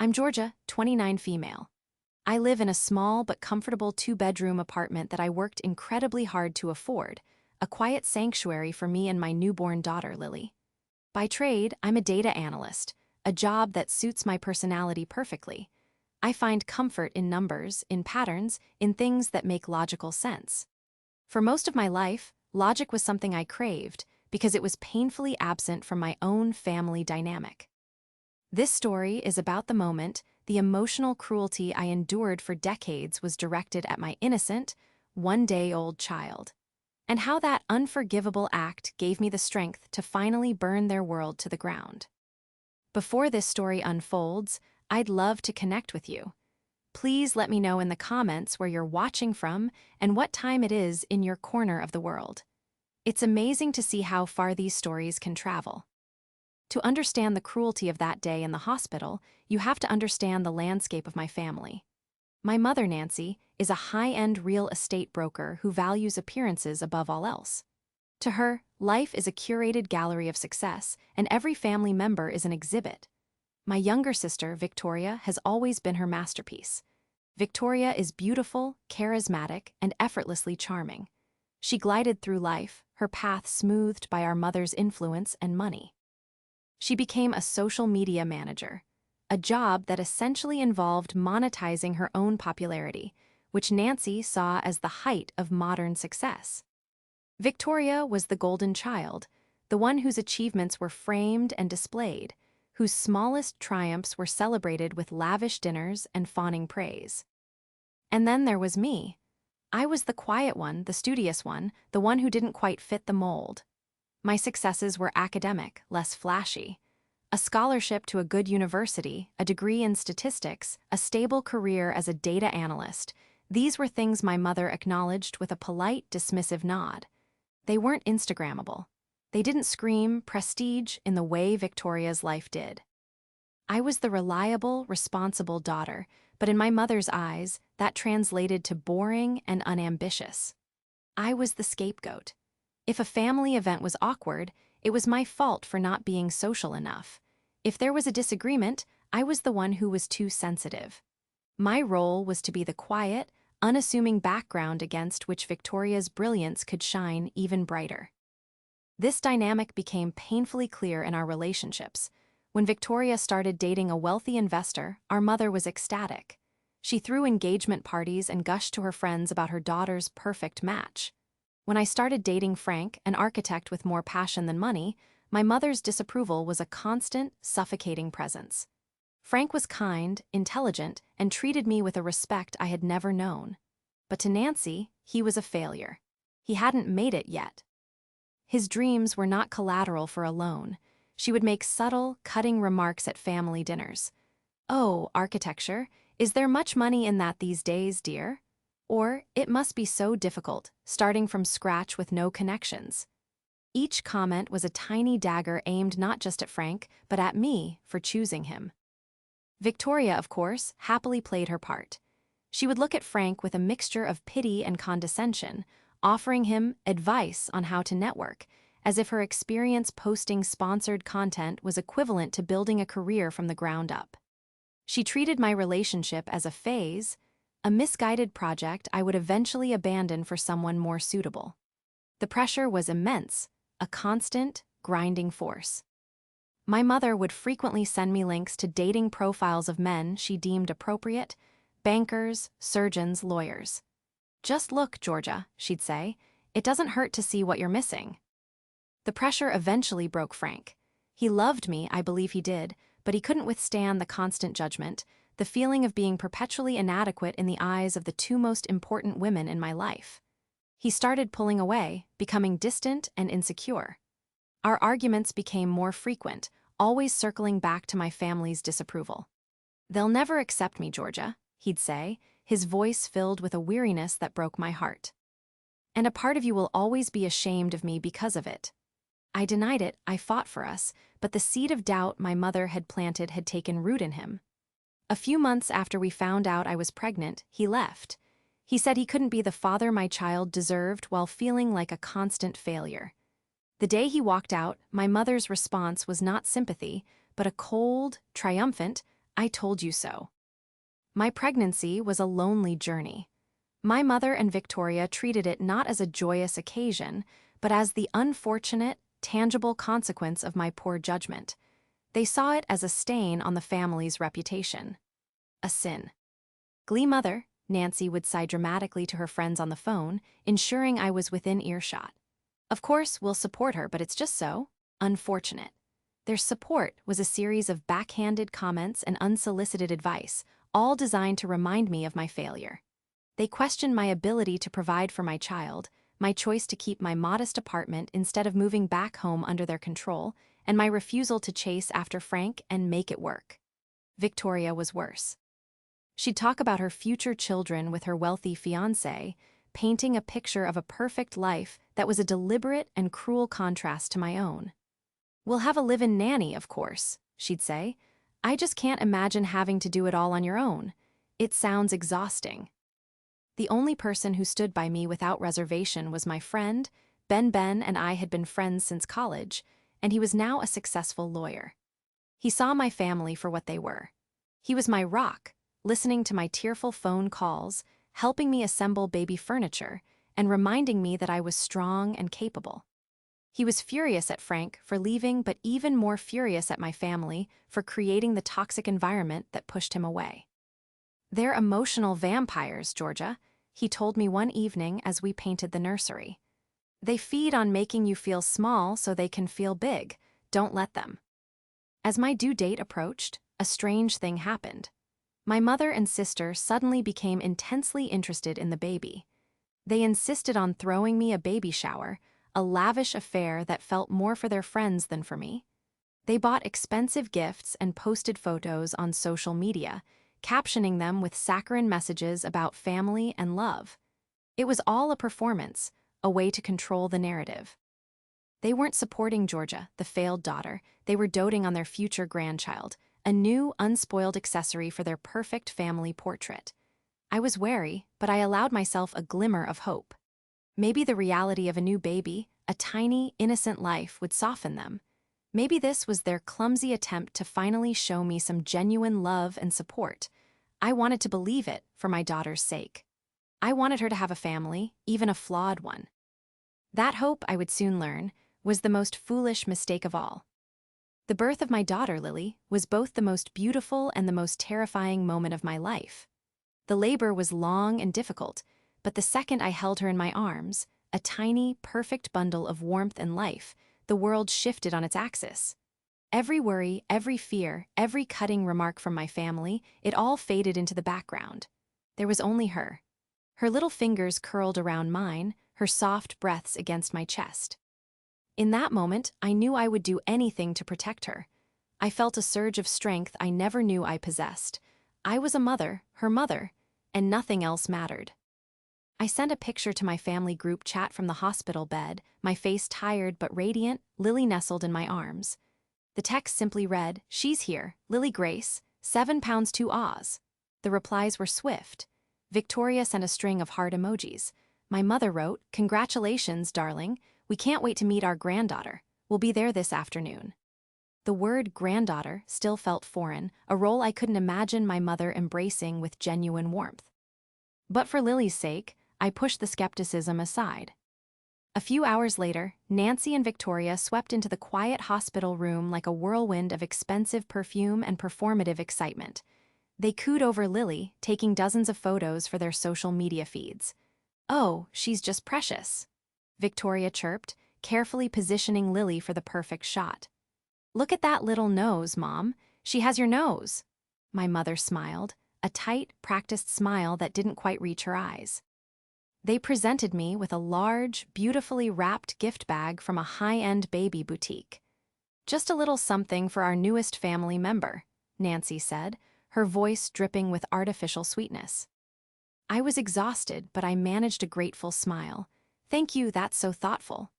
I'm Georgia, 29 female. I live in a small but comfortable two-bedroom apartment that I worked incredibly hard to afford, a quiet sanctuary for me and my newborn daughter, Lily. By trade, I'm a data analyst, a job that suits my personality perfectly. I find comfort in numbers, in patterns, in things that make logical sense. For most of my life, logic was something I craved because it was painfully absent from my own family dynamic. This story is about the moment the emotional cruelty I endured for decades was directed at my innocent, one-day-old child, and how that unforgivable act gave me the strength to finally burn their world to the ground. Before this story unfolds, I'd love to connect with you. Please let me know in the comments where you're watching from and what time it is in your corner of the world. It's amazing to see how far these stories can travel. To understand the cruelty of that day in the hospital, you have to understand the landscape of my family. My mother, Nancy, is a high-end real estate broker who values appearances above all else. To her, life is a curated gallery of success, and every family member is an exhibit. My younger sister, Victoria, has always been her masterpiece. Victoria is beautiful, charismatic, and effortlessly charming. She glided through life, her path smoothed by our mother's influence and money. She became a social media manager, a job that essentially involved monetizing her own popularity, which Nancy saw as the height of modern success. Victoria was the golden child, the one whose achievements were framed and displayed, whose smallest triumphs were celebrated with lavish dinners and fawning praise. And then there was me. I was the quiet one, the studious one, the one who didn't quite fit the mold. My successes were academic, less flashy. A scholarship to a good university, a degree in statistics, a stable career as a data analyst. These were things my mother acknowledged with a polite, dismissive nod. They weren't Instagrammable. They didn't scream prestige in the way Victoria's life did. I was the reliable, responsible daughter, but in my mother's eyes, that translated to boring and unambitious. I was the scapegoat. If a family event was awkward, it was my fault for not being social enough. If there was a disagreement, I was the one who was too sensitive. My role was to be the quiet, unassuming background against which Victoria's brilliance could shine even brighter. This dynamic became painfully clear in our relationships. When Victoria started dating a wealthy investor, our mother was ecstatic. She threw engagement parties and gushed to her friends about her daughter's perfect match. When I started dating Frank, an architect with more passion than money, my mother's disapproval was a constant, suffocating presence. Frank was kind, intelligent, and treated me with a respect I had never known. But to Nancy, he was a failure. He hadn't made it yet. His dreams were not collateral for a loan. She would make subtle, cutting remarks at family dinners. "Oh, architecture, is there much money in that these days, dear?" Or, "It must be so difficult, starting from scratch with no connections." Each comment was a tiny dagger aimed not just at Frank, but at me for choosing him. Victoria, of course, happily played her part. She would look at Frank with a mixture of pity and condescension, offering him advice on how to network, as if her experience posting sponsored content was equivalent to building a career from the ground up. She treated my relationship as a phase, a misguided project I would eventually abandon for someone more suitable. The pressure was immense, a constant, grinding force. My mother would frequently send me links to dating profiles of men she deemed appropriate: bankers, surgeons, lawyers. "Just look, Georgia," she'd say. "It doesn't hurt to see what you're missing." The pressure eventually broke Frank. He loved me, I believe he did, but he couldn't withstand the constant judgment, the feeling of being perpetually inadequate in the eyes of the two most important women in my life. He started pulling away, becoming distant and insecure. Our arguments became more frequent, always circling back to my family's disapproval. "They'll never accept me, Georgia," he'd say, his voice filled with a weariness that broke my heart. "And a part of you will always be ashamed of me because of it." I denied it, I fought for us, but the seed of doubt my mother had planted had taken root in him. A few months after we found out I was pregnant, he left. He said he couldn't be the father my child deserved while feeling like a constant failure. The day he walked out, my mother's response was not sympathy, but a cold, triumphant, I told you so. My pregnancy was a lonely journey. My mother and Victoria treated it not as a joyous occasion, but as the unfortunate, tangible consequence of my poor judgment. They saw it as a stain on the family's reputation. A sin. Glee mother, Nancy would sigh dramatically to her friends on the phone, ensuring I was within earshot. Of course, we'll support her, but it's just so unfortunate. Their support was a series of backhanded comments and unsolicited advice, all designed to remind me of my failure. They questioned my ability to provide for my child, my choice to keep my modest apartment instead of moving back home under their control, and my refusal to chase after Frank and make it work. Victoria was worse. She'd talk about her future children with her wealthy fiancé, painting a picture of a perfect life that was a deliberate and cruel contrast to my own. "We'll have a live-in nanny, of course," she'd say. "I just can't imagine having to do it all on your own. It sounds exhausting." The only person who stood by me without reservation was my friend. Ben and I had been friends since college, and he was now a successful lawyer. He saw my family for what they were. He was my rock, listening to my tearful phone calls, helping me assemble baby furniture, and reminding me that I was strong and capable. He was furious at Frank for leaving, but even more furious at my family for creating the toxic environment that pushed him away. "They're emotional vampires, Georgia," he told me one evening as we painted the nursery. "They feed on making you feel small so they can feel big. Don't let them." As my due date approached, a strange thing happened. My mother and sister suddenly became intensely interested in the baby. They insisted on throwing me a baby shower, a lavish affair that felt more for their friends than for me. They bought expensive gifts and posted photos on social media, captioning them with saccharine messages about family and love. It was all a performance, a way to control the narrative. They weren't supporting Georgia, the failed daughter. They were doting on their future grandchild, a new, unspoiled accessory for their perfect family portrait. I was wary, but I allowed myself a glimmer of hope. Maybe the reality of a new baby, a tiny, innocent life, would soften them. Maybe this was their clumsy attempt to finally show me some genuine love and support. I wanted to believe it for my daughter's sake. I wanted her to have a family, even a flawed one. That hope, I would soon learn, was the most foolish mistake of all. The birth of my daughter, Lily, was both the most beautiful and the most terrifying moment of my life. The labor was long and difficult, but the second I held her in my arms, a tiny, perfect bundle of warmth and life, the world shifted on its axis. Every worry, every fear, every cutting remark from my family, it all faded into the background. There was only her. Her little fingers curled around mine, her soft breaths against my chest. In that moment, I knew I would do anything to protect her. I felt a surge of strength I never knew I possessed. I was a mother, her mother, and nothing else mattered. I sent a picture to my family group chat from the hospital bed, my face tired but radiant, Lily nestled in my arms. The text simply read, "She's here, Lily Grace, 7 pounds 2 Oz." The replies were swift. Victoria sent a string of heart emojis. My mother wrote, "Congratulations, darling. We can't wait to meet our granddaughter. We'll be there this afternoon." The word granddaughter still felt foreign, a role I couldn't imagine my mother embracing with genuine warmth. But for Lily's sake, I pushed the skepticism aside. A few hours later, Nancy and Victoria swept into the quiet hospital room like a whirlwind of expensive perfume and performative excitement. They cooed over Lily, taking dozens of photos for their social media feeds. "Oh, she's just precious," Victoria chirped, carefully positioning Lily for the perfect shot. "Look at that little nose, Mom. She has your nose." My mother smiled, a tight, practiced smile that didn't quite reach her eyes. They presented me with a large, beautifully wrapped gift bag from a high-end baby boutique. "Just a little something for our newest family member," Nancy said, her voice dripping with artificial sweetness. I was exhausted, but I managed a grateful smile. "Thank you, that's so thoughtful."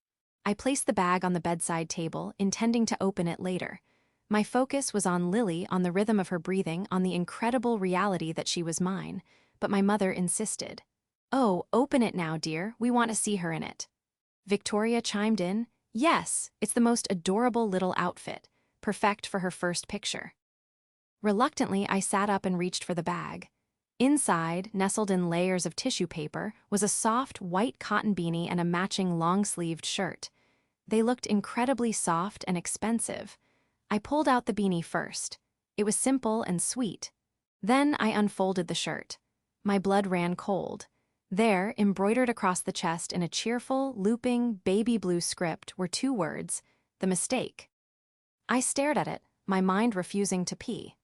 I placed the bag on the bedside table, intending to open it later. My focus was on Lily, on the rhythm of her breathing, on the incredible reality that she was mine, but my mother insisted. "Oh, open it now, dear. We want to see her in it." Victoria chimed in, "Yes, it's the most adorable little outfit, perfect for her first picture." Reluctantly, I sat up and reached for the bag. Inside, nestled in layers of tissue paper, was a soft, white cotton beanie and a matching long-sleeved shirt. They looked incredibly soft and expensive. I pulled out the beanie first. It was simple and sweet. Then I unfolded the shirt. My blood ran cold. There, embroidered across the chest in a cheerful, looping, baby blue script, were 2 words: the mistake. I stared at it, my mind refusing to pee.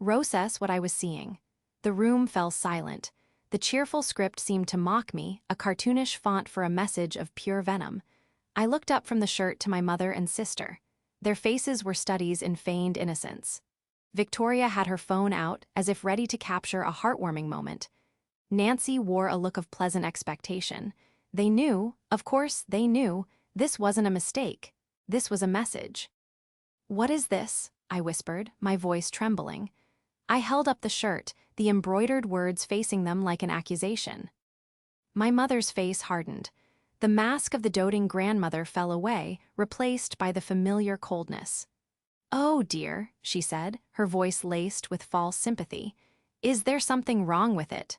Process what I was seeing. The room fell silent. The cheerful script seemed to mock me, a cartoonish font for a message of pure venom. I looked up from the shirt to my mother and sister. Their faces were studies in feigned innocence. Victoria had her phone out, as if ready to capture a heartwarming moment. Nancy wore a look of pleasant expectation. They knew, of course they knew, this wasn't a mistake. This was a message. "What is this?" I whispered, my voice trembling. I held up the shirt, the embroidered words facing them like an accusation. My mother's face hardened. The mask of the doting grandmother fell away, replaced by the familiar coldness. "Oh, dear," she said, her voice laced with false sympathy. "Is there something wrong with it?"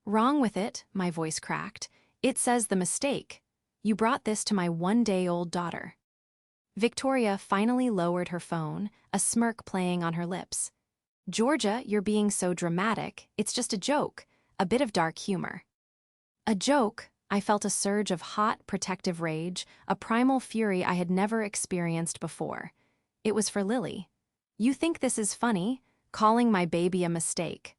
"Wrong with it," my voice cracked. "It says the mistake. You brought this to my 1-day-old daughter." Victoria finally lowered her phone, a smirk playing on her lips. "Georgia, you're being so dramatic. It's just a joke, a bit of dark humor." A joke? I felt a surge of hot, protective rage, a primal fury I had never experienced before. It was for Lily. "You think this is funny? Calling my baby a mistake."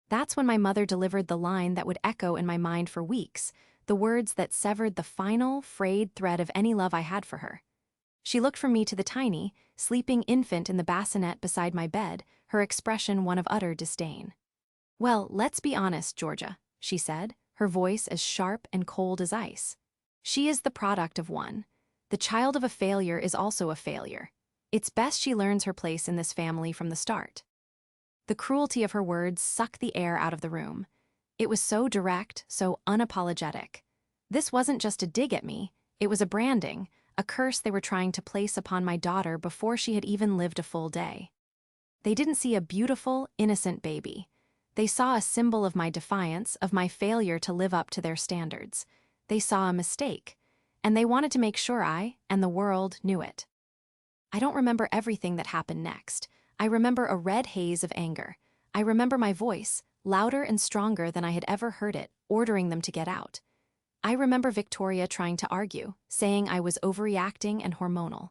That's when my mother delivered the line that would echo in my mind for weeks, the words that severed the final, frayed thread of any love I had for her. She looked from me to the tiny, sleeping infant in the bassinet beside my bed, her expression one of utter disdain. "Well, let's be honest, Georgia," she said, her voice as sharp and cold as ice. "She is the product of one. The child of a failure is also a failure. It's best she learns her place in this family from the start." The cruelty of her words sucked the air out of the room. It was so direct, so unapologetic. This wasn't just a dig at me, it was a branding, a curse they were trying to place upon my daughter before she had even lived a full day. They didn't see a beautiful, innocent baby. They saw a symbol of my defiance, of my failure to live up to their standards. They saw a mistake, and they wanted to make sure I, and the world, knew it. I don't remember everything that happened next. I remember a red haze of anger. I remember my voice, louder and stronger than I had ever heard it, ordering them to get out. I remember Victoria trying to argue, saying I was overreacting and hormonal.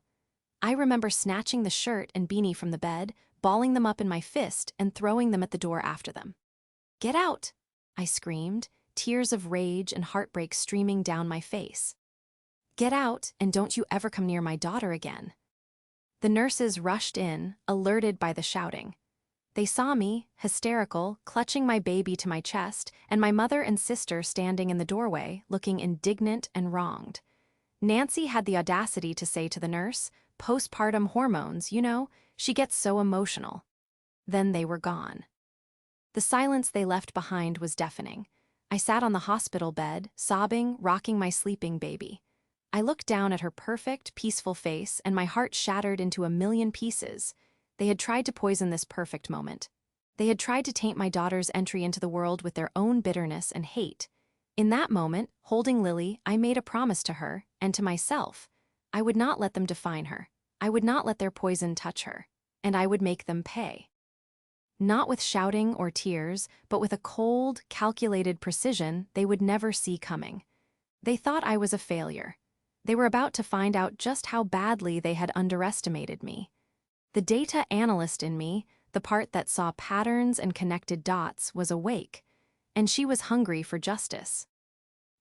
I remember snatching the shirt and beanie from the bed, balling them up in my fist, and throwing them at the door after them. "Get out!" I screamed, tears of rage and heartbreak streaming down my face. "Get out, and don't you ever come near my daughter again." The nurses rushed in, alerted by the shouting. They saw me, hysterical, clutching my baby to my chest, and my mother and sister standing in the doorway, looking indignant and wronged. Nancy had the audacity to say to the nurse, "Postpartum hormones, you know, she gets so emotional." Then they were gone. The silence they left behind was deafening. I sat on the hospital bed, sobbing, rocking my sleeping baby. I looked down at her perfect, peaceful face, and my heart shattered into a million pieces. They had tried to poison this perfect moment. They had tried to taint my daughter's entry into the world with their own bitterness and hate. In that moment, holding Lily, I made a promise to her, and to myself. I would not let them define her. I would not let their poison touch her. And I would make them pay. Not with shouting or tears, but with a cold, calculated precision they would never see coming. They thought I was a failure. They were about to find out just how badly they had underestimated me. The data analyst in me, the part that saw patterns and connected dots, was awake, and she was hungry for justice.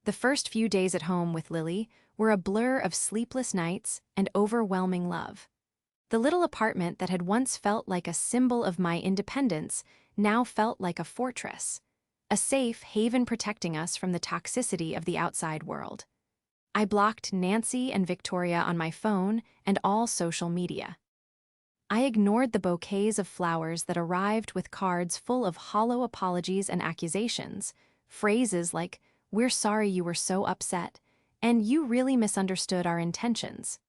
The first few days at home with Lily were a blur of sleepless nights and overwhelming love. The little apartment that had once felt like a symbol of my independence now felt like a fortress, a safe haven protecting us from the toxicity of the outside world. I blocked Nancy and Victoria on my phone and all social media. I ignored the bouquets of flowers that arrived with cards full of hollow apologies and accusations, phrases like, "We're sorry you were so upset," and "You really misunderstood our intentions."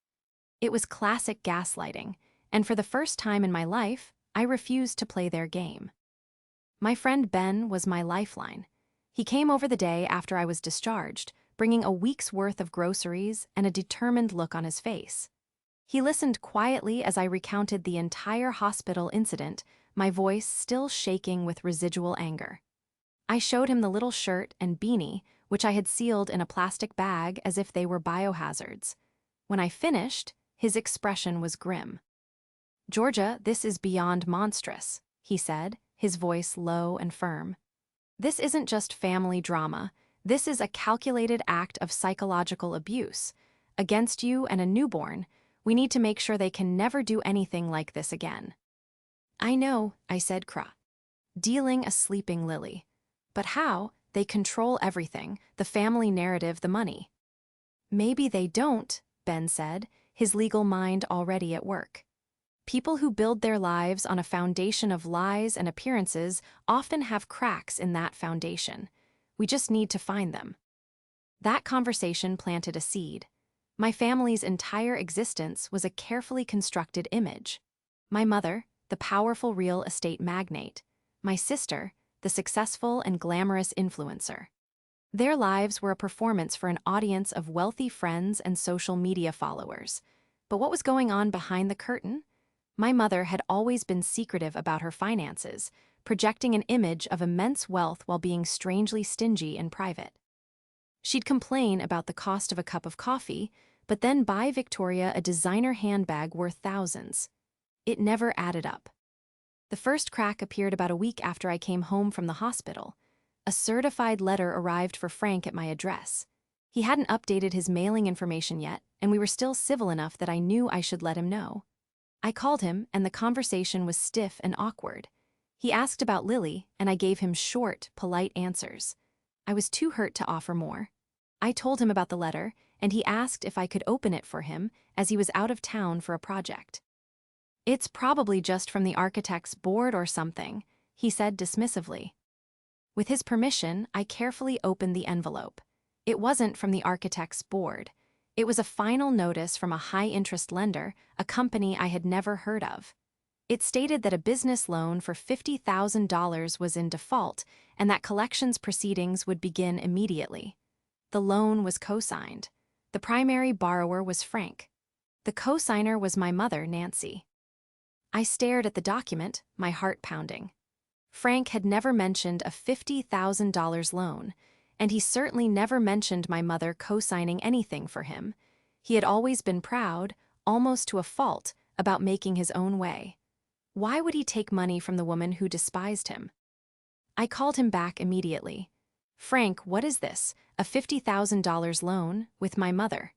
It was classic gaslighting, and for the first time in my life, I refused to play their game. My friend Ben was my lifeline. He came over the day after I was discharged, bringing a week's worth of groceries and a determined look on his face. He listened quietly as I recounted the entire hospital incident, my voice still shaking with residual anger. I showed him the little shirt and beanie, which I had sealed in a plastic bag as if they were biohazards. When I finished, his expression was grim. "Georgia, this is beyond monstrous," he said, his voice low and firm. "This isn't just family drama. This is a calculated act of psychological abuse. Against you and a newborn, we need to make sure they can never do anything like this again." "I know," I said, dealing a sleeping Lily. "But how? They control everything, the family narrative, the money." "Maybe they don't," Ben said, his legal mind already at work. "People who build their lives on a foundation of lies and appearances often have cracks in that foundation. We just need to find them." That conversation planted a seed. My family's entire existence was a carefully constructed image. My mother, the powerful real estate magnate. My sister, the successful and glamorous influencer. Their lives were a performance for an audience of wealthy friends and social media followers. But what was going on behind the curtain? My mother had always been secretive about her finances, projecting an image of immense wealth while being strangely stingy in private. She'd complain about the cost of a cup of coffee, but then buy Victoria a designer handbag worth thousands. It never added up. The first crack appeared about a week after I came home from the hospital. A certified letter arrived for Frank at my address. He hadn't updated his mailing information yet, and we were still civil enough that I knew I should let him know. I called him, and the conversation was stiff and awkward. He asked about Lily, and I gave him short, polite answers. I was too hurt to offer more. I told him about the letter, and he asked if I could open it for him, as he was out of town for a project. "It's probably just from the architect's board or something," he said dismissively. With his permission, I carefully opened the envelope. It wasn't from the architect's board. It was a final notice from a high-interest lender, a company I had never heard of. It stated that a business loan for $50,000 was in default and that collections proceedings would begin immediately. The loan was co-signed. The primary borrower was Frank. The co-signer was my mother, Nancy. I stared at the document, my heart pounding. Frank had never mentioned a $50,000 loan, and he certainly never mentioned my mother co-signing anything for him. He had always been proud, almost to a fault, about making his own way. Why would he take money from the woman who despised him? I called him back immediately. "Frank, what is this? A $50,000 loan with my mother?"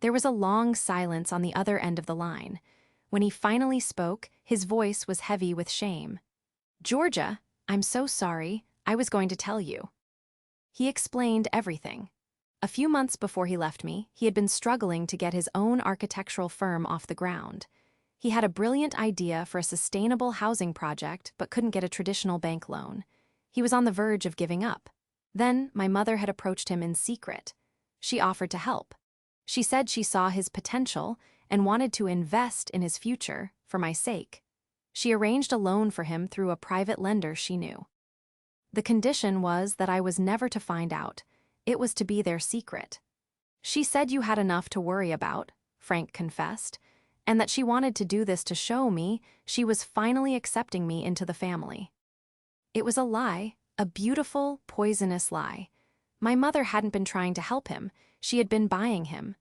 There was a long silence on the other end of the line. When he finally spoke, his voice was heavy with shame. "Georgia, I'm so sorry. I was going to tell you." He explained everything. A few months before he left me, he had been struggling to get his own architectural firm off the ground. He had a brilliant idea for a sustainable housing project but couldn't get a traditional bank loan. He was on the verge of giving up. Then my mother had approached him in secret. She offered to help. She said she saw his potential and wanted to invest in his future for my sake. She arranged a loan for him through a private lender she knew. The condition was that I was never to find out. It was to be their secret. "She said you had enough to worry about," Frank confessed, "and that she wanted to do this to show me she was finally accepting me into the family." It was a lie, a beautiful, poisonous lie. My mother hadn't been trying to help him. She had been buying him.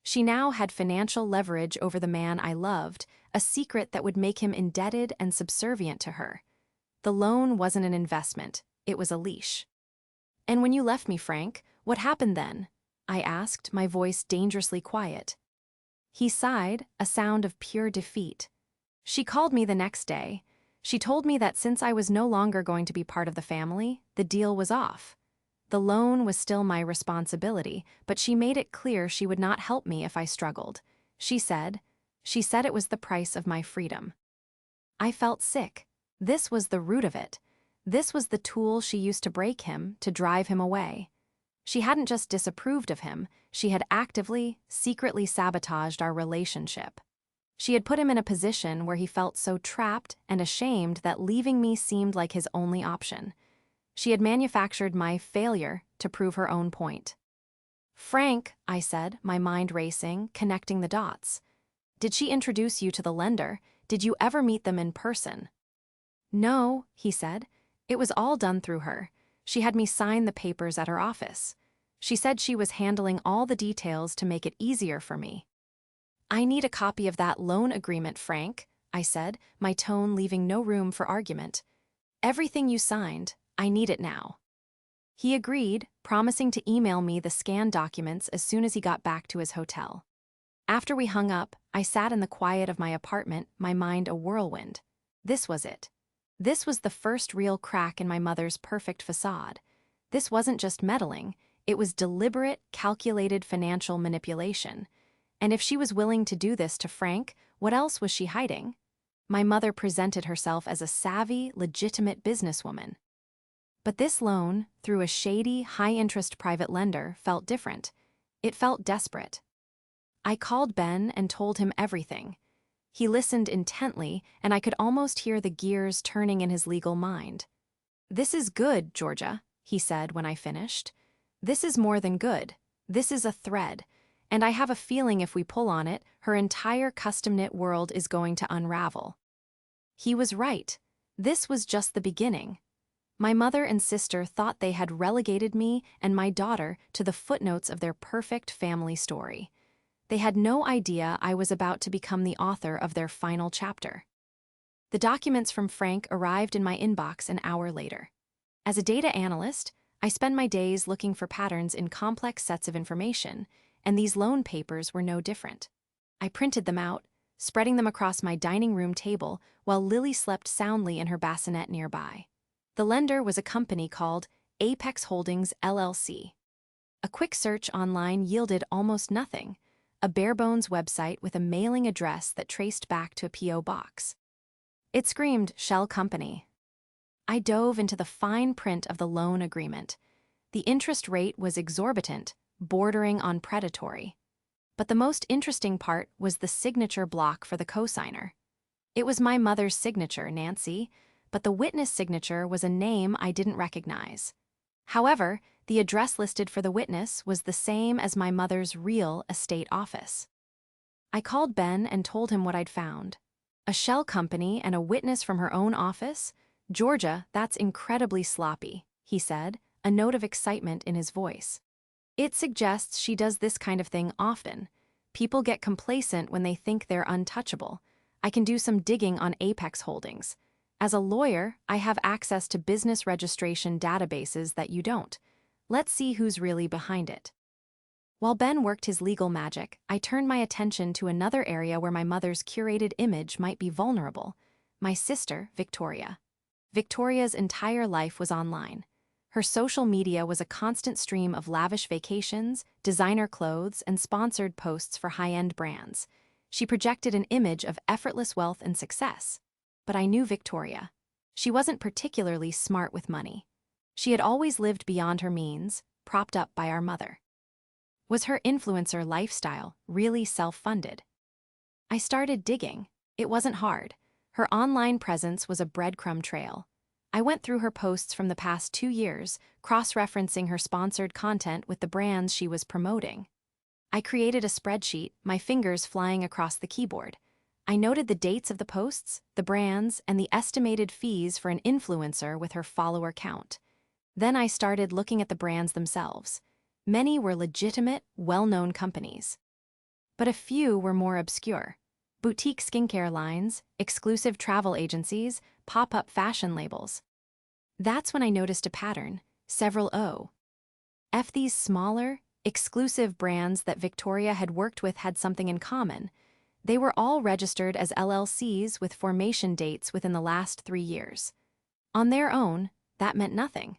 She now had financial leverage over the man I loved, a secret that would make him indebted and subservient to her. The loan wasn't an investment, it was a leash. "And when you left me, Frank, what happened then?" I asked, my voice dangerously quiet. He sighed, a sound of pure defeat. "She called me the next day. She told me that since I was no longer going to be part of the family, the deal was off. The loan was still my responsibility, but she made it clear she would not help me if I struggled. She said it was the price of my freedom." I felt sick. This was the root of it. This was the tool she used to break him, to drive him away. She hadn't just disapproved of him, she had actively, secretly sabotaged our relationship. She had put him in a position where he felt so trapped and ashamed that leaving me seemed like his only option. She had manufactured my failure to prove her own point. "Frank," I said, my mind racing, connecting the dots. "Did she introduce you to the lender? Did you ever meet them in person?" "No," he said. "It was all done through her. She had me sign the papers at her office. She said she was handling all the details to make it easier for me." "I need a copy of that loan agreement, Frank," I said, my tone leaving no room for argument. "Everything you signed, I need it now." He agreed, promising to email me the scanned documents as soon as he got back to his hotel. After we hung up, I sat in the quiet of my apartment, my mind a whirlwind. This was it. This was the first real crack in my mother's perfect facade. This wasn't just meddling, it was deliberate, calculated financial manipulation. And if she was willing to do this to Frank, what else was she hiding? My mother presented herself as a savvy, legitimate businesswoman. But this loan, through a shady, high-interest private lender, felt different. It felt desperate. I called Ben and told him everything. He listened intently, and I could almost hear the gears turning in his legal mind. "This is good, Georgia," he said when I finished. "This is more than good. This is a thread. And I have a feeling if we pull on it, her entire custom-knit world is going to unravel." He was right. This was just the beginning. My mother and sister thought they had relegated me and my daughter to the footnotes of their perfect family story. They had no idea I was about to become the author of their final chapter. The documents from Frank arrived in my inbox an hour later. As a data analyst, I spend my days looking for patterns in complex sets of information, and these loan papers were no different. I printed them out, spreading them across my dining room table while Lily slept soundly in her bassinet nearby. The lender was a company called Apex Holdings, LLC. A quick search online yielded almost nothing, a bare-bones website with a mailing address that traced back to a P.O. box. It screamed shell company. I dove into the fine print of the loan agreement. The interest rate was exorbitant, bordering on predatory. But the most interesting part was the signature block for the cosigner. It was my mother's signature, Nancy, but the witness signature was a name I didn't recognize. However, the address listed for the witness was the same as my mother's real estate office. I called Ben and told him what I'd found. A shell company and a witness from her own office? "Georgia, that's incredibly sloppy," he said, a note of excitement in his voice. "It suggests she does this kind of thing often. People get complacent when they think they're untouchable. I can do some digging on Apex Holdings. As a lawyer, I have access to business registration databases that you don't. Let's see who's really behind it." While Ben worked his legal magic, I turned my attention to another area where my mother's curated image might be vulnerable: my sister, Victoria. Victoria's entire life was online. Her social media was a constant stream of lavish vacations, designer clothes, and sponsored posts for high-end brands. She projected an image of effortless wealth and success. But I knew Victoria. She wasn't particularly smart with money. She had always lived beyond her means, propped up by our mother. Was her influencer lifestyle really self-funded? I started digging. It wasn't hard. Her online presence was a breadcrumb trail. I went through her posts from the past 2 years, cross-referencing her sponsored content with the brands she was promoting. I created a spreadsheet, my fingers flying across the keyboard. I noted the dates of the posts, the brands, and the estimated fees for an influencer with her follower count. Then I started looking at the brands themselves. Many were legitimate, well-known companies. But a few were more obscure. Boutique skincare lines, exclusive travel agencies, pop-up fashion labels. That's when I noticed a pattern, several F. These smaller, exclusive brands that Victoria had worked with had something in common. They were all registered as LLCs with formation dates within the last 3 years. On their own, that meant nothing.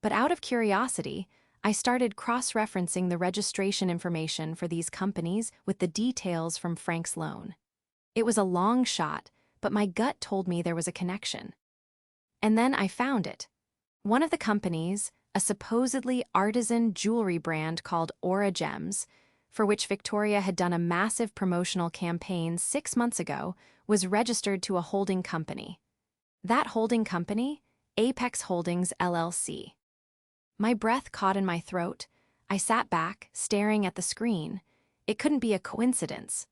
But out of curiosity, I started cross-referencing the registration information for these companies with the details from Frank's loan. It was a long shot, but my gut told me there was a connection. And then I found it. One of the companies, a supposedly artisan jewelry brand called Aura Gems, for which Victoria had done a massive promotional campaign 6 months ago, was registered to a holding company. That holding company? Apex Holdings LLC. My breath caught in my throat. I sat back, staring at the screen. It couldn't be a coincidence.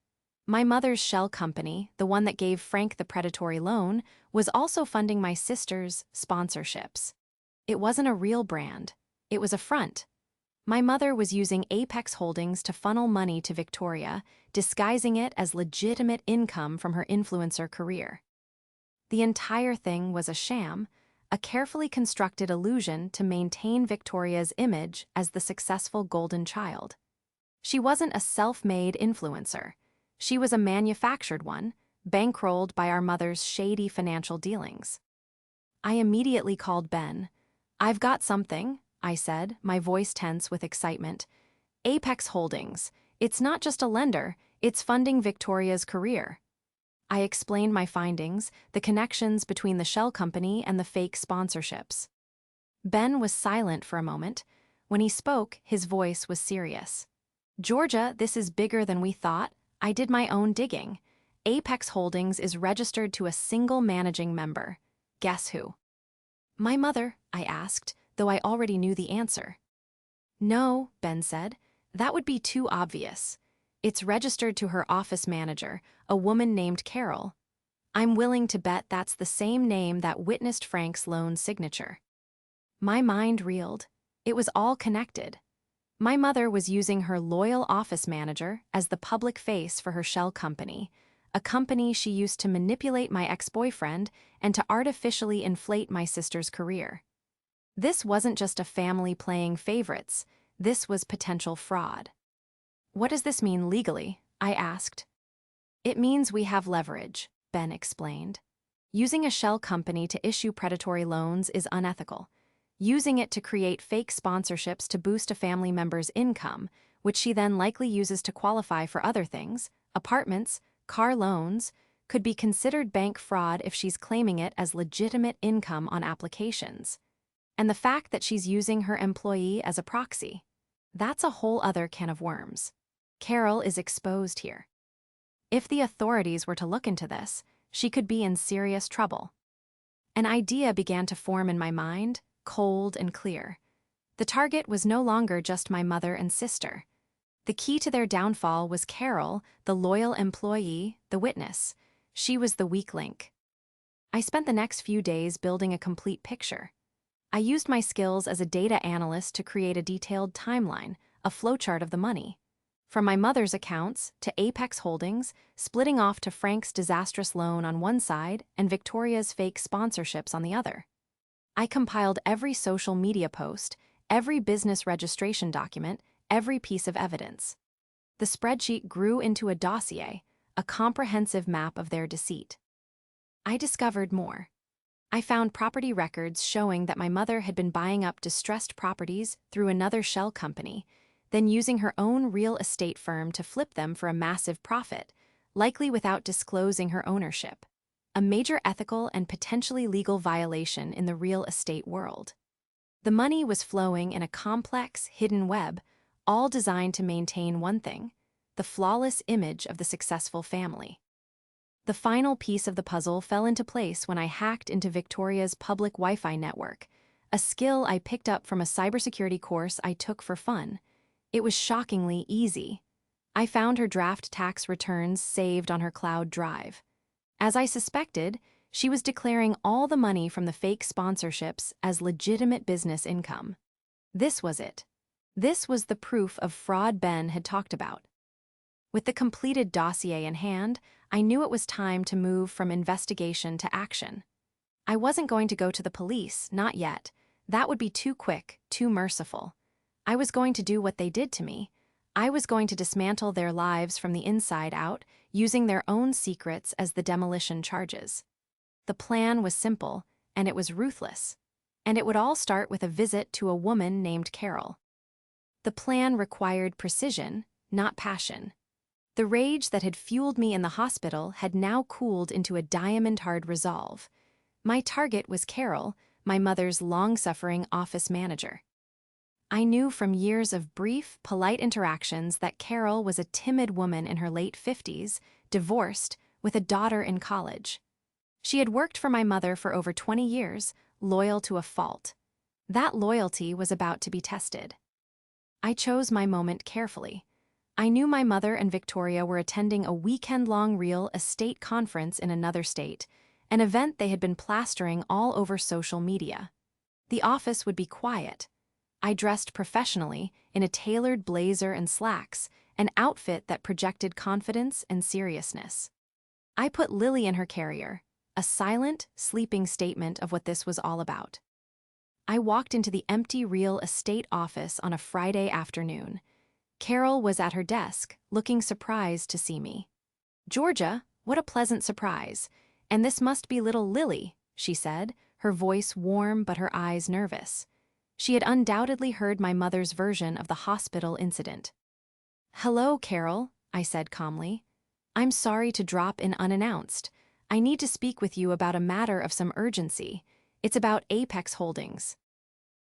My mother's shell company, the one that gave Frank the predatory loan, was also funding my sister's sponsorships. It wasn't a real brand. It was a front. My mother was using Apex Holdings to funnel money to Victoria, disguising it as legitimate income from her influencer career. The entire thing was a sham, a carefully constructed illusion to maintain Victoria's image as the successful golden child. She wasn't a self-made influencer. She was a manufactured one, bankrolled by our mother's shady financial dealings. I immediately called Ben. "I've got something," I said, my voice tense with excitement. "Apex Holdings. It's not just a lender, it's funding Victoria's career." I explained my findings, the connections between the shell company and the fake sponsorships. Ben was silent for a moment. When he spoke, his voice was serious. "Georgia, this is bigger than we thought. I did my own digging. Apex Holdings is registered to a single managing member. Guess who?" "My mother," I asked, though I already knew the answer. "No," Ben said. "That would be too obvious. It's registered to her office manager, a woman named Carol. I'm willing to bet that's the same name that witnessed Frank's loan signature." My mind reeled. It was all connected. My mother was using her loyal office manager as the public face for her shell company, a company she used to manipulate my ex-boyfriend and to artificially inflate my sister's career. This wasn't just a family playing favorites, this was potential fraud. "What does this mean legally?" I asked. "It means we have leverage," Ben explained. "Using a shell company to issue predatory loans is unethical. Using it to create fake sponsorships to boost a family member's income, which she then likely uses to qualify for other things, apartments, car loans, could be considered bank fraud if she's claiming it as legitimate income on applications. And the fact that she's using her employee as a proxy, that's a whole other can of worms. Carol is exposed here. If the authorities were to look into this, she could be in serious trouble." An idea began to form in my mind, cold and clear. The target was no longer just my mother and sister. The key to their downfall was Carol, the loyal employee, the witness. She was the weak link. I spent the next few days building a complete picture. I used my skills as a data analyst to create a detailed timeline, a flowchart of the money. From my mother's accounts to Apex Holdings, splitting off to Frank's disastrous loan on one side and Victoria's fake sponsorships on the other. I compiled every social media post, every business registration document, every piece of evidence. The spreadsheet grew into a dossier, a comprehensive map of their deceit. I discovered more. I found property records showing that my mother had been buying up distressed properties through another shell company, then using her own real estate firm to flip them for a massive profit, likely without disclosing her ownership. A major ethical and potentially legal violation in the real estate world. The money was flowing in a complex, hidden web, all designed to maintain one thing: the flawless image of the successful family. The final piece of the puzzle fell into place when I hacked into Victoria's public Wi-Fi network, a skill I picked up from a cybersecurity course I took for fun. It was shockingly easy. I found her draft tax returns saved on her cloud drive. As I suspected, she was declaring all the money from the fake sponsorships as legitimate business income. This was it. This was the proof of fraud Ben had talked about. With the completed dossier in hand, I knew it was time to move from investigation to action. I wasn't going to go to the police, not yet. That would be too quick, too merciful. I was going to do what they did to me. I was going to dismantle their lives from the inside out, using their own secrets as the demolition charges. The plan was simple, and it was ruthless. And it would all start with a visit to a woman named Carol. The plan required precision, not passion. The rage that had fueled me in the hospital had now cooled into a diamond-hard resolve. My target was Carol, my mother's long-suffering office manager. I knew from years of brief, polite interactions that Carol was a timid woman in her late 50s, divorced, with a daughter in college. She had worked for my mother for over 20 years, loyal to a fault. That loyalty was about to be tested. I chose my moment carefully. I knew my mother and Victoria were attending a weekend-long real estate conference in another state, an event they had been plastering all over social media. The office would be quiet. I dressed professionally in a tailored blazer and slacks, an outfit that projected confidence and seriousness. I put Lily in her carrier, a silent, sleeping statement of what this was all about. I walked into the empty real estate office on a Friday afternoon. Carol was at her desk, looking surprised to see me. "Georgia, what a pleasant surprise. And this must be little Lily," she said, her voice warm but her eyes nervous. She had undoubtedly heard my mother's version of the hospital incident. "Hello, Carol," I said calmly. "I'm sorry to drop in unannounced. I need to speak with you about a matter of some urgency. It's about Apex Holdings."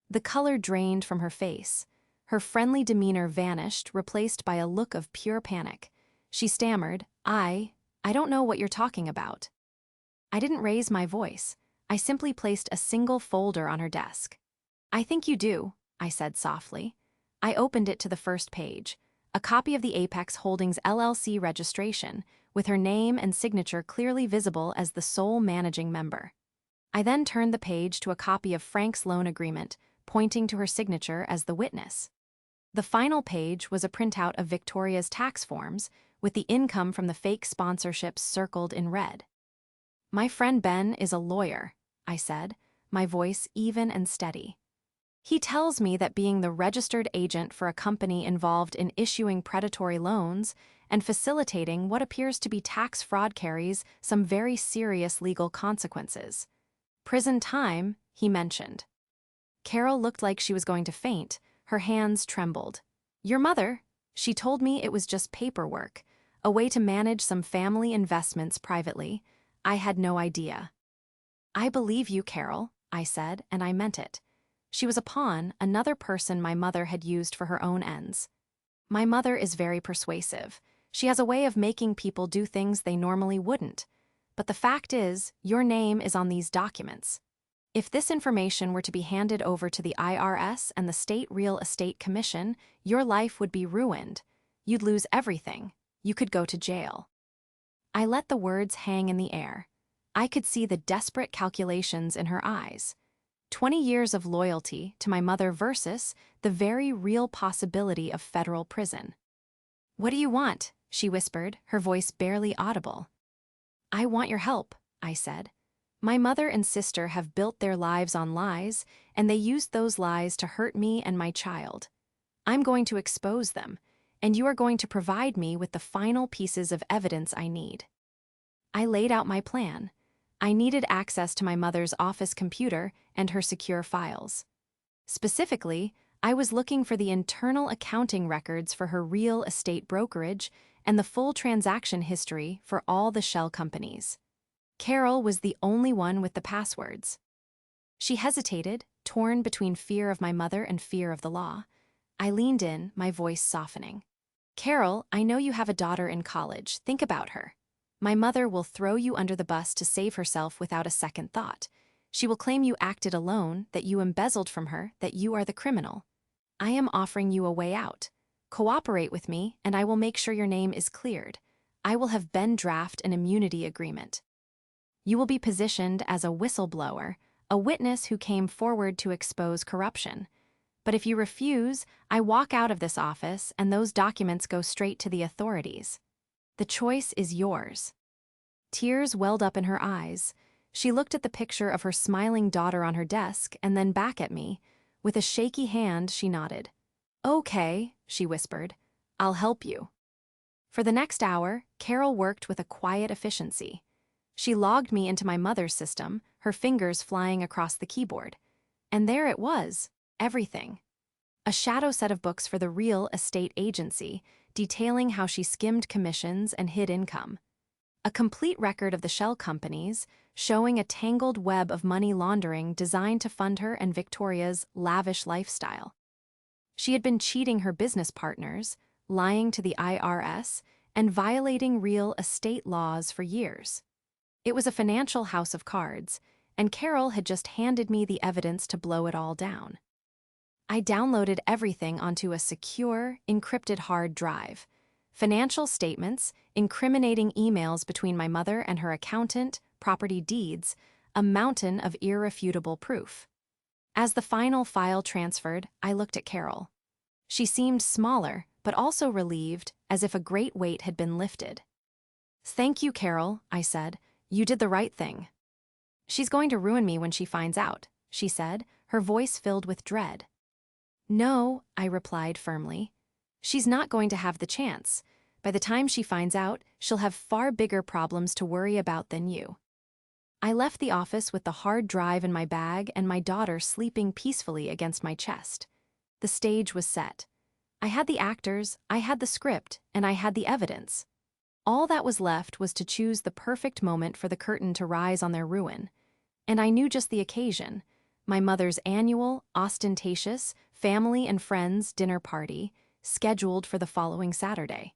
The color drained from her face. Her friendly demeanor vanished, replaced by a look of pure panic. She stammered, I don't know what you're talking about." I didn't raise my voice. I simply placed a single folder on her desk. "I think you do," I said softly. I opened it to the first page, a copy of the Apex Holdings LLC registration, with her name and signature clearly visible as the sole managing member. I then turned the page to a copy of Frank's loan agreement, pointing to her signature as the witness. The final page was a printout of Victoria's tax forms, with the income from the fake sponsorships circled in red. "My friend Ben is a lawyer," I said, my voice even and steady. "He tells me that being the registered agent for a company involved in issuing predatory loans and facilitating what appears to be tax fraud carries some very serious legal consequences. Prison time, he mentioned." Carol looked like she was going to faint. Her hands trembled. "Your mother? She told me it was just paperwork, a way to manage some family investments privately. I had no idea." "I believe you, Carol," I said, and I meant it. She was a pawn, another person my mother had used for her own ends. My mother is very persuasive. She has a way of making people do things they normally wouldn't. But the fact is, your name is on these documents. If this information were to be handed over to the IRS and the State Real Estate Commission, your life would be ruined. You'd lose everything. You could go to jail. I let the words hang in the air. I could see the desperate calculations in her eyes. 20 years of loyalty to my mother versus the very real possibility of federal prison. "What do you want?" she whispered, her voice barely audible. "I want your help," I said. "My mother and sister have built their lives on lies, and they used those lies to hurt me and my child. I'm going to expose them, and you are going to provide me with the final pieces of evidence I need." I laid out my plan. I needed access to my mother's office computer and her secure files. Specifically, I was looking for the internal accounting records for her real estate brokerage and the full transaction history for all the shell companies. Carol was the only one with the passwords. She hesitated, torn between fear of my mother and fear of the law. I leaned in, my voice softening. "Carol, I know you have a daughter in college. Think about her. My mother will throw you under the bus to save herself without a second thought. She will claim you acted alone, that you embezzled from her, that you are the criminal. I am offering you a way out. Cooperate with me, and I will make sure your name is cleared. I will have Ben draft an immunity agreement. You will be positioned as a whistleblower, a witness who came forward to expose corruption. But if you refuse, I walk out of this office and those documents go straight to the authorities. The choice is yours." Tears welled up in her eyes. She looked at the picture of her smiling daughter on her desk and then back at me. With a shaky hand, she nodded. "Okay," she whispered. "I'll help you." For the next hour, Carol worked with a quiet efficiency. She logged me into my mother's system, her fingers flying across the keyboard. And there it was, everything. A shadow set of books for the real estate agency, detailing how she skimmed commissions and hid income. A complete record of the shell companies, showing a tangled web of money laundering designed to fund her and Victoria's lavish lifestyle. She had been cheating her business partners, lying to the IRS, and violating real estate laws for years. It was a financial house of cards, and Carol had just handed me the evidence to blow it all down. I downloaded everything onto a secure, encrypted hard drive. Financial statements, incriminating emails between my mother and her accountant, property deeds, a mountain of irrefutable proof. As the final file transferred, I looked at Carol. She seemed smaller, but also relieved, as if a great weight had been lifted. "Thank you, Carol," I said. "You did the right thing." "She's going to ruin me when she finds out," she said, her voice filled with dread. "No," I replied firmly. "She's not going to have the chance. By the time she finds out, she'll have far bigger problems to worry about than you." I left the office with the hard drive in my bag and my daughter sleeping peacefully against my chest. The stage was set. I had the actors, I had the script, and I had the evidence. All that was left was to choose the perfect moment for the curtain to rise on their ruin. And I knew just the occasion: my mother's annual, ostentatious, family and friends dinner party, scheduled for the following Saturday.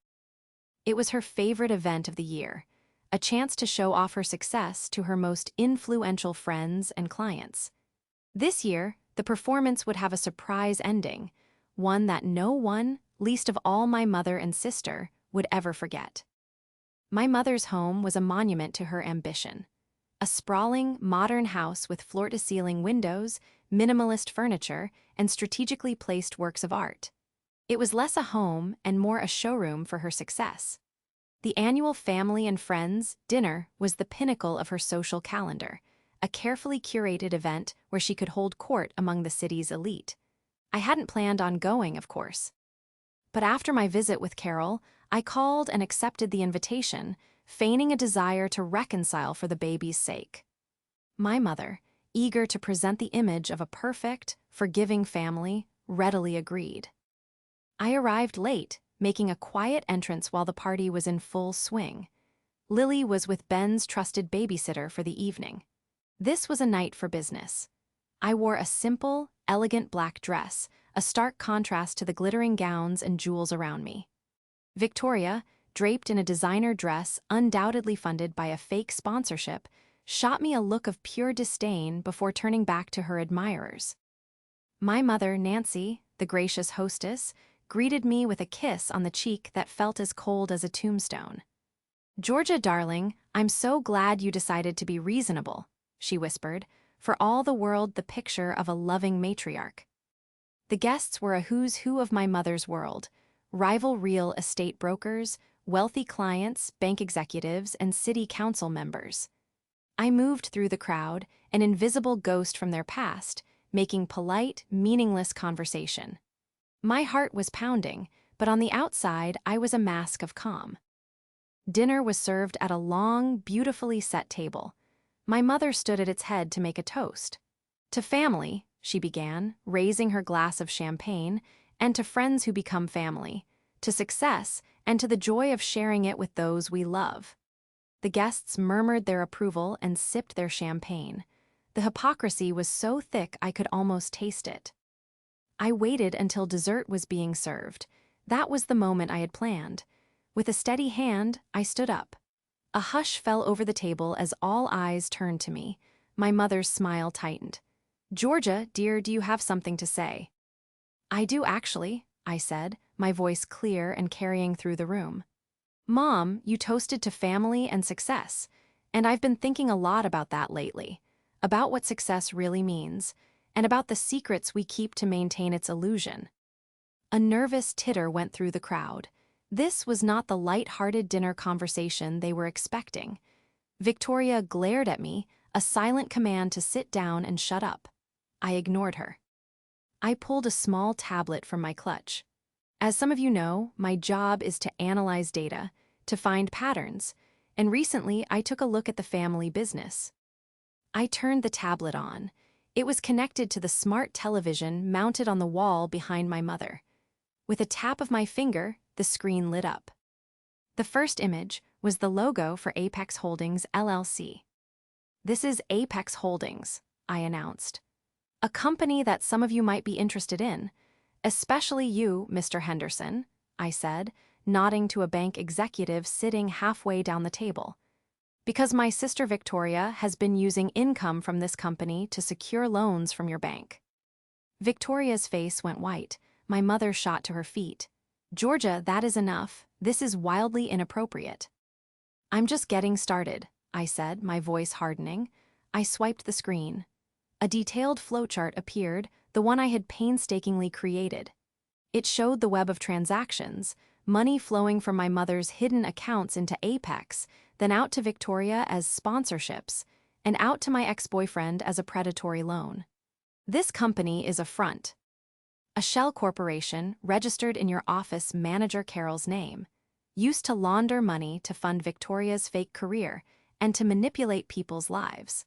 It was her favorite event of the year, a chance to show off her success to her most influential friends and clients. This year, the performance would have a surprise ending, one that no one, least of all my mother and sister, would ever forget. My mother's home was a monument to her ambition. A sprawling, modern house with floor-to-ceiling windows, minimalist furniture, and strategically placed works of art. It was less a home and more a showroom for her success. The annual family and friends dinner was the pinnacle of her social calendar, a carefully curated event where she could hold court among the city's elite. I hadn't planned on going, of course. But after my visit with Carol, I called and accepted the invitation, feigning a desire to reconcile for the baby's sake. My mother, eager to present the image of a perfect, forgiving family, readily agreed. I arrived late, making a quiet entrance while the party was in full swing. Lily was with Ben's trusted babysitter for the evening. This was a night for business. I wore a simple, elegant black dress, a stark contrast to the glittering gowns and jewels around me. Victoria, draped in a designer dress undoubtedly funded by a fake sponsorship, shot me a look of pure disdain before turning back to her admirers. My mother, Nancy, the gracious hostess, greeted me with a kiss on the cheek that felt as cold as a tombstone. "Georgia, darling, I'm so glad you decided to be reasonable," she whispered, for all the world the picture of a loving matriarch. The guests were a who's who of my mother's world: rival real estate brokers, wealthy clients, bank executives, and city council members. I moved through the crowd, an invisible ghost from their past, making polite, meaningless conversation. My heart was pounding, but on the outside I was a mask of calm. Dinner was served at a long, beautifully set table. My mother stood at its head to make a toast. "To family," she began, raising her glass of champagne, "and to friends who become family, to success, and to the joy of sharing it with those we love." The guests murmured their approval and sipped their champagne. The hypocrisy was so thick I could almost taste it. I waited until dessert was being served. That was the moment I had planned. With a steady hand, I stood up. A hush fell over the table as all eyes turned to me. My mother's smile tightened. "Georgia, dear, do you have something to say?" "I do, actually," I said, my voice clear and carrying through the room. "Mom, you toasted to family and success, and I've been thinking a lot about that lately, about what success really means, and about the secrets we keep to maintain its illusion." A nervous titter went through the crowd. This was not the light-hearted dinner conversation they were expecting. Victoria glared at me, a silent command to sit down and shut up. I ignored her. I pulled a small tablet from my clutch. As some of you know, my job is to analyze data, to find patterns, and recently I took a look at the family business. I turned the tablet on. It was connected to the smart television mounted on the wall behind my mother. With a tap of my finger, the screen lit up. The first image was the logo for Apex Holdings, LLC. "This is Apex Holdings," I announced. "A company that some of you might be interested in. Especially you, Mr. Henderson, I said, nodding to a bank executive sitting halfway down the table. Because my sister Victoria has been using income from this company to secure loans from your bank. Victoria's face went white. My mother shot to her feet. Georgia, that is enough. This is wildly inappropriate. I'm just getting started, I said, my voice hardening. I swiped the screen. A detailed flowchart appeared, the one I had painstakingly created. It showed the web of transactions, money flowing from my mother's hidden accounts into Apex, then out to Victoria as sponsorships, and out to my ex-boyfriend as a predatory loan. This company is a front. A shell corporation registered in your office manager Carol's name, used to launder money to fund Victoria's fake career and to manipulate people's lives.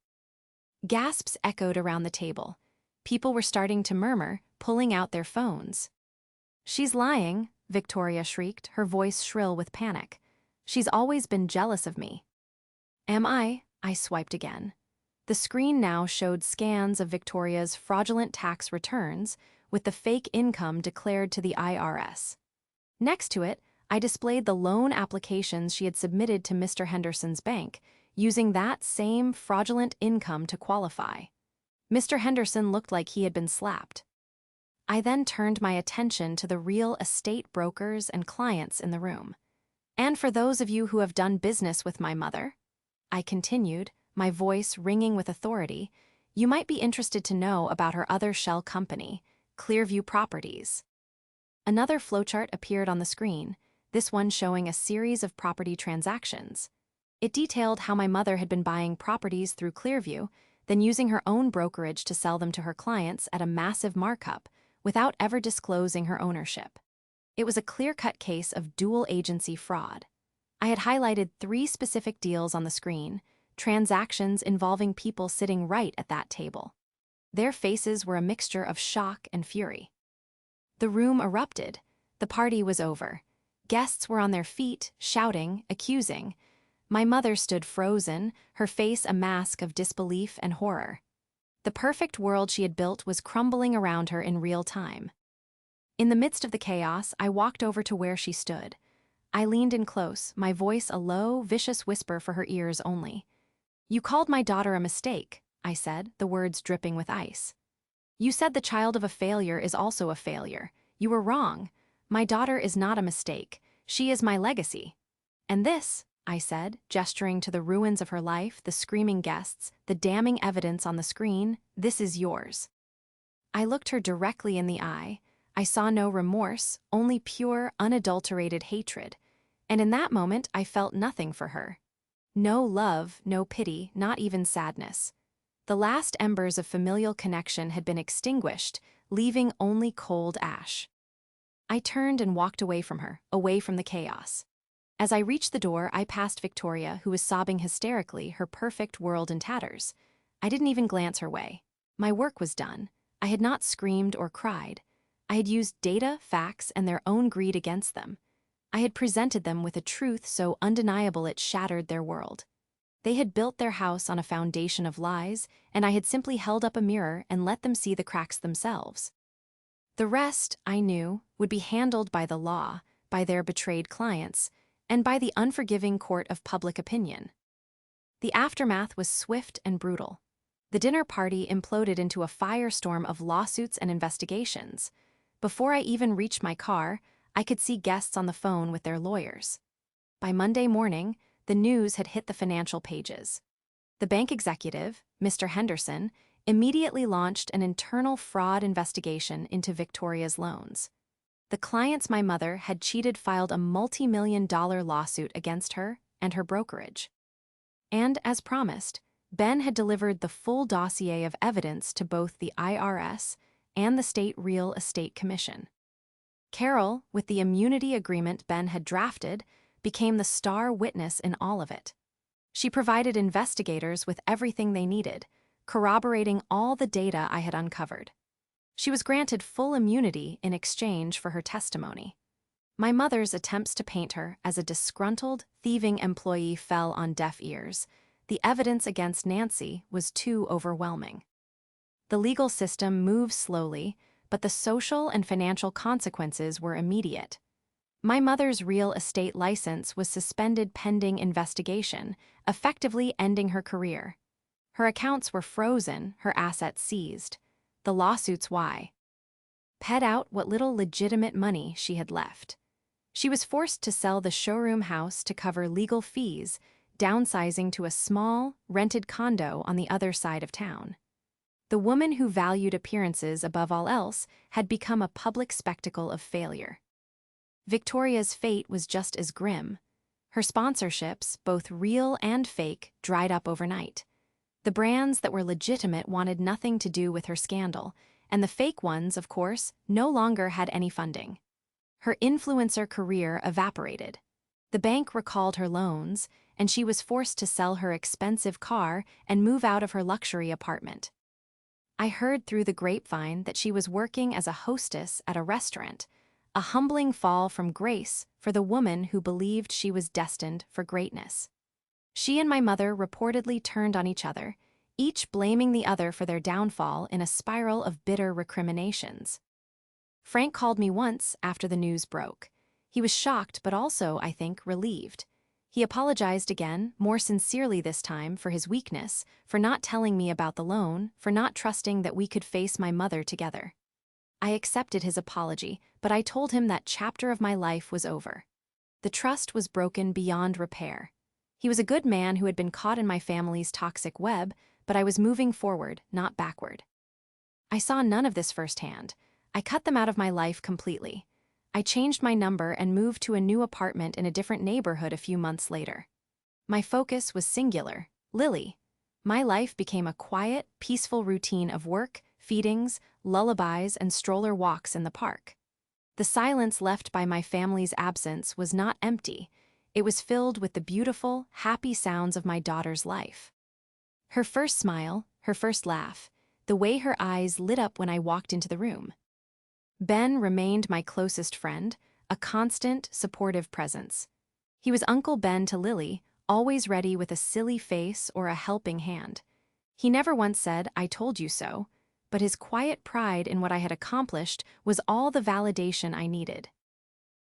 Gasps echoed around the table. People were starting to murmur, pulling out their phones. She's lying, Victoria shrieked, her voice shrill with panic. She's always been jealous of me. Am I? I swiped again. The screen now showed scans of Victoria's fraudulent tax returns with the fake income declared to the IRS. Next to it, I displayed the loan applications she had submitted to Mr. Henderson's bank, using that same fraudulent income to qualify. Mr. Henderson looked like he had been slapped. I then turned my attention to the real estate brokers and clients in the room. And for those of you who have done business with my mother, I continued, my voice ringing with authority, you might be interested to know about her other shell company, Clearview Properties. Another flowchart appeared on the screen, this one showing a series of property transactions. It detailed how my mother had been buying properties through Clearview, then using her own brokerage to sell them to her clients at a massive markup, without ever disclosing her ownership. It was a clear-cut case of dual-agency fraud. I had highlighted 3 specific deals on the screen, transactions involving people sitting right at that table. Their faces were a mixture of shock and fury. The room erupted. The party was over. Guests were on their feet, shouting, accusing. My mother stood frozen, her face a mask of disbelief and horror. The perfect world she had built was crumbling around her in real time. In the midst of the chaos, I walked over to where she stood. I leaned in close, my voice a low, vicious whisper for her ears only. You called my daughter a mistake, I said, the words dripping with ice. You said the child of a failure is also a failure. You were wrong. My daughter is not a mistake. She is my legacy. And this, I said, gesturing to the ruins of her life, the screaming guests, the damning evidence on the screen, this is yours. I looked her directly in the eye. I saw no remorse, only pure, unadulterated hatred. And in that moment, I felt nothing for her. No love, no pity, not even sadness. The last embers of familial connection had been extinguished, leaving only cold ash. I turned and walked away from her, away from the chaos. As I reached the door, I passed Victoria, who was sobbing hysterically, her perfect world in tatters. I didn't even glance her way. My work was done. I had not screamed or cried. I had used data, facts, and their own greed against them. I had presented them with a truth so undeniable it shattered their world. They had built their house on a foundation of lies, and I had simply held up a mirror and let them see the cracks themselves. The rest, I knew, would be handled by the law, by their betrayed clients, and by the unforgiving court of public opinion. The aftermath was swift and brutal. The dinner party imploded into a firestorm of lawsuits and investigations. Before I even reached my car, I could see guests on the phone with their lawyers. By Monday morning, the news had hit the financial pages. The bank executive, Mr. Henderson, immediately launched an internal fraud investigation into Victoria's loans. The clients my mother had cheated filed a multi-million-dollar lawsuit against her and her brokerage. And, as promised, Ben had delivered the full dossier of evidence to both the IRS and the State Real Estate Commission. Carol, with the immunity agreement Ben had drafted, became the star witness in all of it. She provided investigators with everything they needed, corroborating all the data I had uncovered. She was granted full immunity in exchange for her testimony. My mother's attempts to paint her as a disgruntled, thieving employee fell on deaf ears. The evidence against Nancy was too overwhelming. The legal system moved slowly, but the social and financial consequences were immediate. My mother's real estate license was suspended pending investigation, effectively ending her career. Her accounts were frozen, her assets seized. The lawsuits why? Pet out what little legitimate money she had left. She was forced to sell the showroom house to cover legal fees, downsizing to a small, rented condo on the other side of town. The woman who valued appearances above all else had become a public spectacle of failure. Victoria's fate was just as grim. Her sponsorships, both real and fake, dried up overnight. The brands that were legitimate wanted nothing to do with her scandal, and the fake ones, of course, no longer had any funding. Her influencer career evaporated. The bank recalled her loans, and she was forced to sell her expensive car and move out of her luxury apartment. I heard through the grapevine that she was working as a hostess at a restaurant, a humbling fall from grace for the woman who believed she was destined for greatness. She and my mother reportedly turned on each other, each blaming the other for their downfall in a spiral of bitter recriminations. Frank called me once after the news broke. He was shocked but also, I think, relieved. He apologized again, more sincerely this time, for his weakness, for not telling me about the loan, for not trusting that we could face my mother together. I accepted his apology, but I told him that chapter of my life was over. The trust was broken beyond repair. He was a good man who had been caught in my family's toxic web, but I was moving forward, not backward. I saw none of this firsthand. I cut them out of my life completely. I changed my number and moved to a new apartment in a different neighborhood a few months later. My focus was singular, Lily. My life became a quiet, peaceful routine of work, feedings, lullabies, and stroller walks in the park. The silence left by my family's absence was not empty. It was filled with the beautiful, happy sounds of my daughter's life. Her first smile, her first laugh, the way her eyes lit up when I walked into the room. Ben remained my closest friend, a constant, supportive presence. He was Uncle Ben to Lily, always ready with a silly face or a helping hand. He never once said, "I told you so," but his quiet pride in what I had accomplished was all the validation I needed.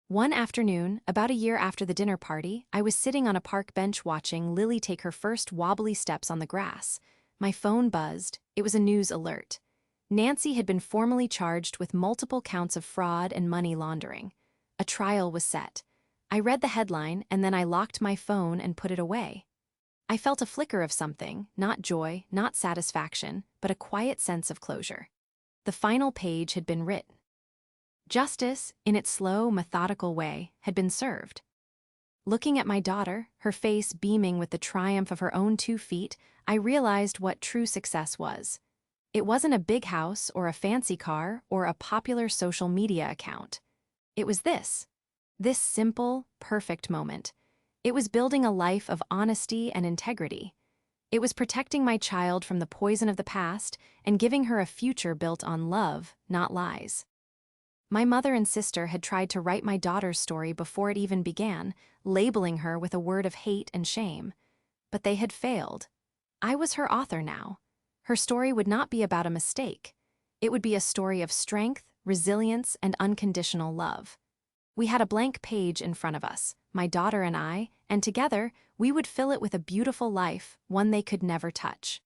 One afternoon, about a year after the dinner party, I was sitting on a park bench watching Lily take her first wobbly steps on the grass. My phone buzzed. It was a news alert. Nancy had been formally charged with multiple counts of fraud and money laundering. A trial was set. I read the headline, and then I locked my phone and put it away. I felt a flicker of something, not joy, not satisfaction, but a quiet sense of closure. The final page had been written. Justice, in its slow, methodical way, had been served. Looking at my daughter, her face beaming with the triumph of her own 2 feet, I realized what true success was. It wasn't a big house or a fancy car or a popular social media account. It was this simple, perfect moment. It was building a life of honesty and integrity. It was protecting my child from the poison of the past and giving her a future built on love, not lies. My mother and sister had tried to write my daughter's story before it even began, labeling her with a word of hate and shame. But they had failed. I was her author now. Her story would not be about a mistake. It would be a story of strength, resilience, and unconditional love. We had a blank page in front of us, my daughter and I, and together, we would fill it with a beautiful life, one they could never touch.